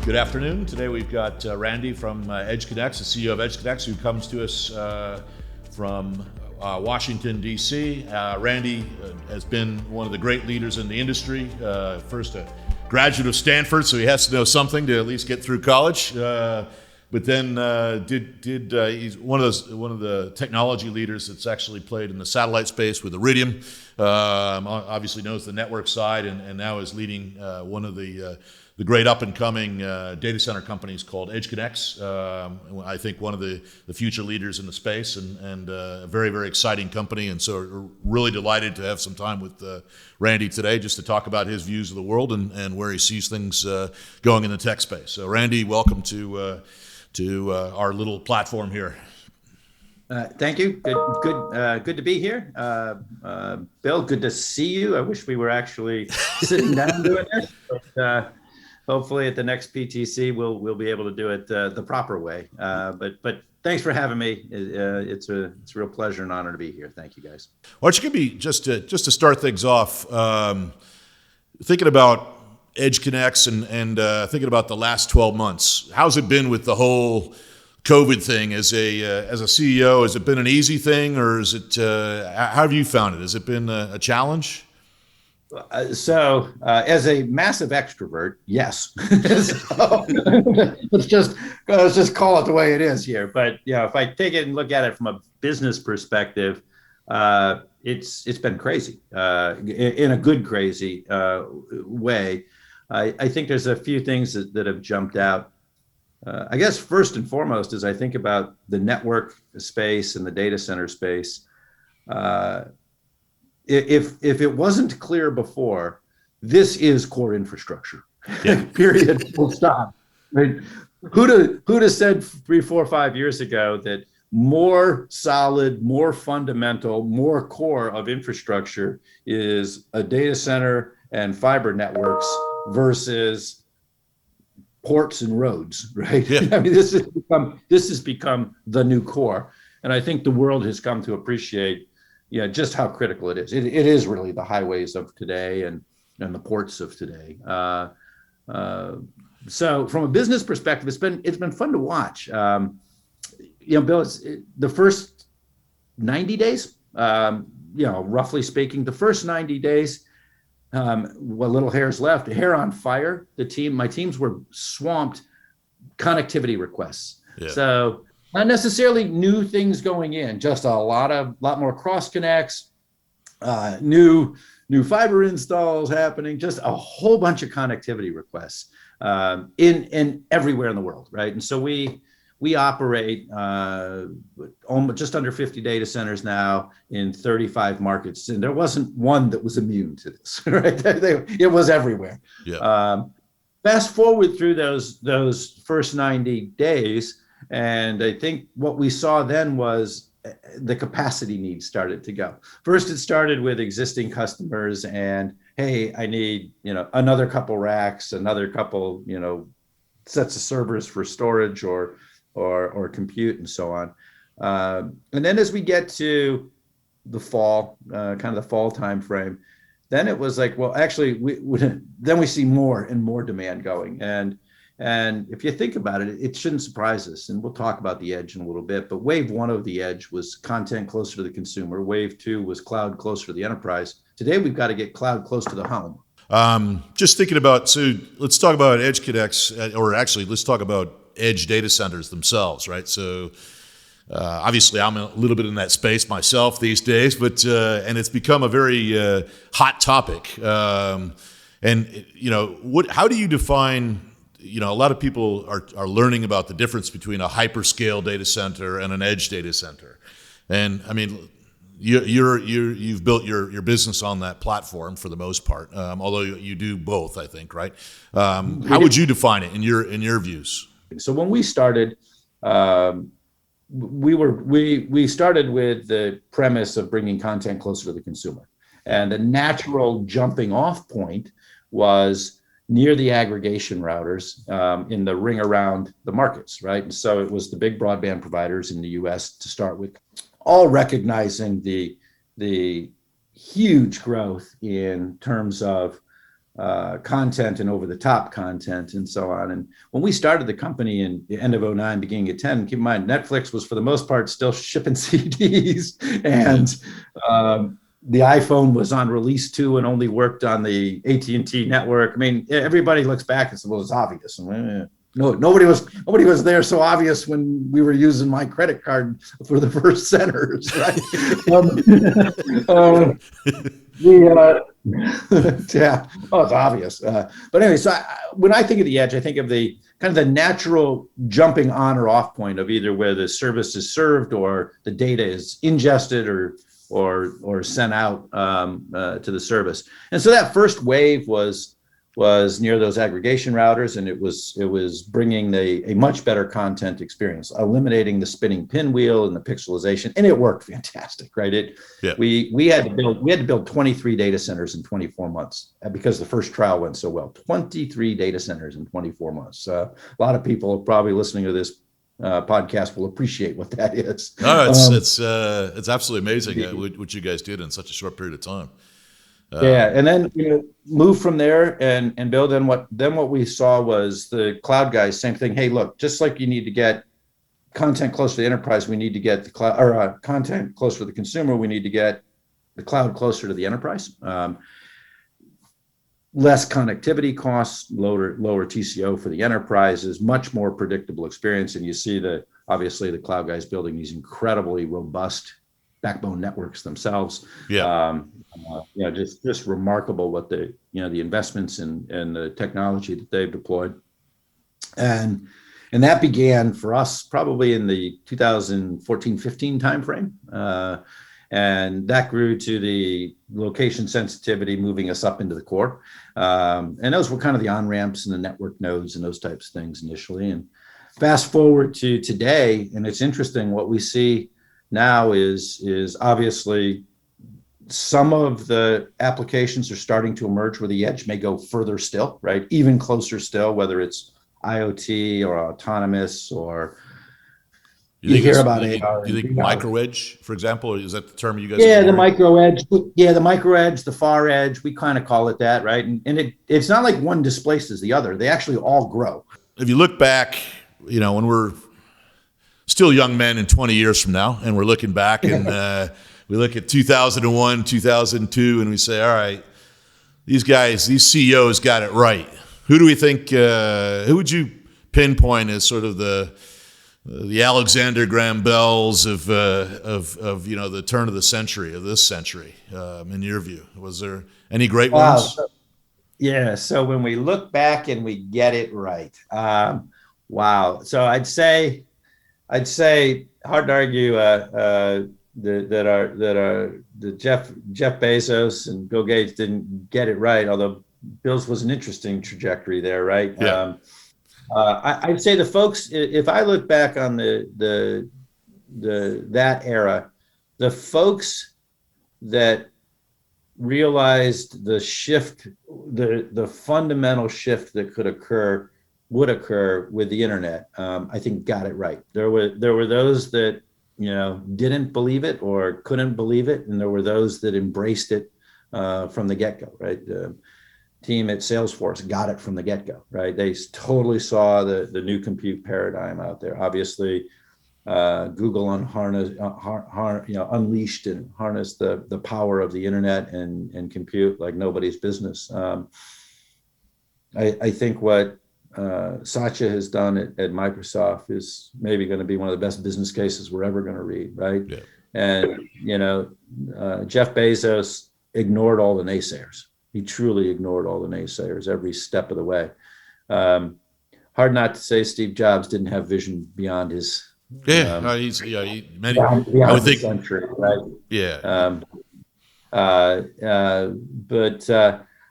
Good afternoon. Today we've got Randy from EdgeConneX, the CEO of EdgeConneX, who comes to us from Washington, D.C. Randy has been one of the great leaders in the industry. First a graduate of Stanford, so he has to know something to at least get through college. But then he's one of the technology leaders that's actually played in the satellite space with Iridium. Obviously knows the network side, and now is leading one of the great up-and-coming data center companies called EdgeConneX. I think one of the future leaders in the space, and a very, very exciting company. And so we're really delighted to have some time with Randy today just to talk about his views of the world and where he sees things going in the tech space. So Randy, welcome to our little platform here. Thank you. Good to be here. Bill, good to see you. I wish we were actually sitting down doing this, but hopefully at the next PTC we'll be able to do it the proper way. But thanks for having me. It's a real pleasure and honor to be here. Thank you, guys. Why don't you give me just to start things off, thinking about EdgeConneX and thinking about the last 12 months. How's it been with the whole COVID thing as a CEO? Has it been an easy thing, or is it? How have you found it? Has it been a challenge? So, as a massive extrovert, yes. So, let's just call it the way it is here. But if I take it and look at it from a business perspective, it's been crazy in a good crazy way. I think there's a few things that have jumped out. I guess first and foremost, as I think about the network space and the data center space, if it wasn't clear before, this is core infrastructure. Yeah. Period. Full stop. Right? Who'd have said 3, 4, 5 years ago that more solid, more fundamental, more core of infrastructure is a data center and fiber networks versus ports and roads, right? Yeah. I mean, this has become the new core, and I think the world has come to appreciate, just how critical it is. It is really the highways of today and the ports of today. So from a business perspective, it's been fun to watch. Bill, the first 90 days, roughly speaking, the first 90 days. What little hair's left, hair on fire. My teams were swamped connectivity requests. Yeah. So not necessarily new things going in, just a lot more cross connects, new fiber installs happening, just a whole bunch of connectivity requests in everywhere in the world, right? And so we operate almost just under 50 data centers now in 35 markets, and there wasn't one that was immune to this, right? It was everywhere. Yeah. Fast forward through those first 90 days, and I think what we saw then was the capacity needs started to go. First, it started with existing customers, and hey, I need another couple racks, another couple sets of servers for storage or compute and so on. And then as we get to the fall, kind of the fall timeframe, then it was like, well, actually, then we see more and more demand going. And if you think about it, it shouldn't surprise us. And we'll talk about the edge in a little bit, but wave 1 of the edge was content closer to the consumer. Wave 2 was cloud closer to the enterprise. Today, we've got to get cloud close to the home. Just thinking about, so let's talk about EdgeConneX, or actually let's talk about edge data centers themselves, right? So obviously I'm a little bit in that space myself these days, but and it's become a very hot topic. How do you define? A lot of people are learning about the difference between a hyperscale data center and an edge data center, and I mean, you've built your business on that platform for the most part, although you do both, I think, right? How would you define it in your views? So when we started, we started with the premise of bringing content closer to the consumer, and the natural jumping off point was near the aggregation routers in the ring around the markets, right? And so it was the big broadband providers in the U.S. to start with, all recognizing the huge growth in terms of content and over-the-top content and so on. And when we started the company in the end of 09, beginning of 10, keep in mind, Netflix was for the most part still shipping CDs, and the iPhone was on release 2 and only worked on the AT&T network. I mean, everybody looks back and says, well, it's obvious. No, nobody was there so obvious when we were using my credit card for the first centers, right? Yeah, oh, it's obvious. But anyway, so when I think of the edge, I think of the kind of the natural jumping on or off point of either where the service is served or the data is ingested or sent out to the service. And so that first wave was near those aggregation routers, and it was bringing a much better content experience, eliminating the spinning pinwheel and the pixelization, and it worked fantastic, right? We had to build 23 data centers in 24 months because the first trial went so well. 23 data centers in 24 months. A lot of people probably listening to this podcast will appreciate what that is. No, it's absolutely amazing what you guys did in such a short period of time. And then move from there and build. And what we saw was the cloud guys, same thing. Hey, look, just like you need to get content close to the enterprise, we need to get the cloud, or content closer to the consumer. We need to get the cloud closer to the enterprise. Less connectivity costs, lower TCO for the enterprises, much more predictable experience. And you see obviously the cloud guys building these incredibly robust backbone networks themselves. Just remarkable what the investments and the technology that they've deployed. And that began for us probably in the 2014-15 timeframe. And that grew to the location sensitivity, moving us up into the core. And those were kind of the on-ramps and the network nodes and those types of things initially. And fast forward to today, and it's interesting what we see now is obviously some of the applications are starting to emerge where the edge may go further still, right? Even closer still, whether it's IoT or autonomous or you hear about AR. Do you think micro edge, for example, is that the term you guys? Yeah, the micro edge. Yeah, the micro edge, the far edge. We kind of call it that, right? And it's not like one displaces the other. They actually all grow. If you look back, when we're still young men in 20 years from now, and we're looking back and we look at 2001, 2002, and we say, all right, these CEOs got it right. Who do we think, who would you pinpoint as sort of the Alexander Graham Bells of the turn of the century, of this century, in your view? Was there any great ones? So when we look back and we get it right, wow. So I'd say hard to argue that Jeff Bezos and Bill Gates didn't get it right, although Bill's was an interesting trajectory there, right? Yeah. I'd say the folks, if I look back on that era, the folks that realized the shift, the fundamental shift that would occur with the internet, I think got it right. There were those that didn't believe it or couldn't believe it, and there were those that embraced it from the get-go, right? The team at Salesforce got it from the get-go, right? They totally saw the new compute paradigm out there. Obviously, Google unleashed and harnessed the power of the internet and compute like nobody's business. I think what Satya has done at Microsoft is maybe going to be one of the best business cases we're ever going to read, right? Yeah. And Jeff Bezos ignored all the naysayers. He truly ignored all the naysayers every step of the way. Hard not to say Steve Jobs didn't have vision beyond his. I would think century, right? Yeah. But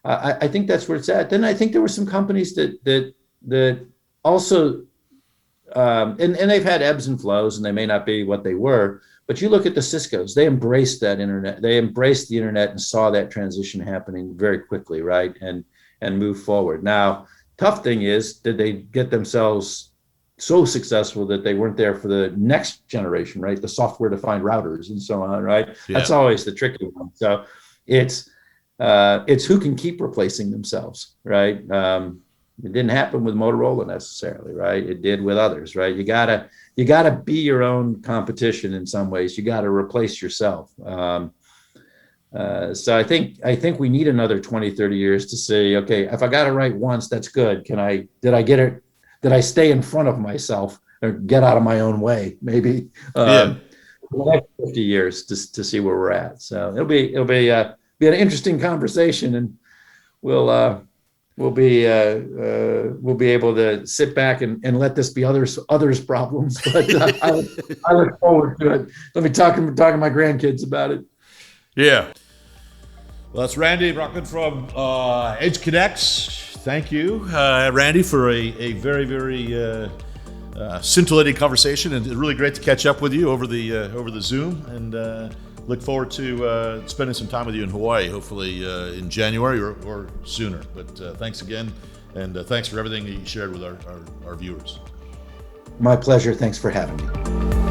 I think that's where it's at. Then I think there were some companies that also, and they've had ebbs and flows, and they may not be what they were. But you look at the Ciscos; they embraced that internet. They embraced the internet and saw that transition happening very quickly, right? And move forward. Now, tough thing is, did they get themselves so successful that they weren't there for the next generation, right? The software-defined routers and so on, right? Yeah. That's always the tricky one. So it's It's who can keep replacing themselves, right? It didn't happen with Motorola necessarily, right? It did with others, right? You gotta be your own competition in some ways. You gotta replace yourself. So I think we need another 20, 30 years to say, okay, if I got it right once, that's good. Did I get it? Did I stay in front of myself or get out of my own way? Maybe Yeah. the next 50 years to see where we're at. So it'll be an interesting conversation, and we'll be able to sit back and let this be others problems. But I look forward to it. Let me talking to my grandkids about it. Yeah. Well, that's Randy Brouckman from EdgeConneX. Thank you, Randy, for a very, very scintillating conversation, and it's really great to catch up with you over the Zoom, and look forward to spending some time with you in Hawaii, hopefully in January or sooner. But thanks again, and thanks for everything that you shared with our viewers. My pleasure. Thanks for having me.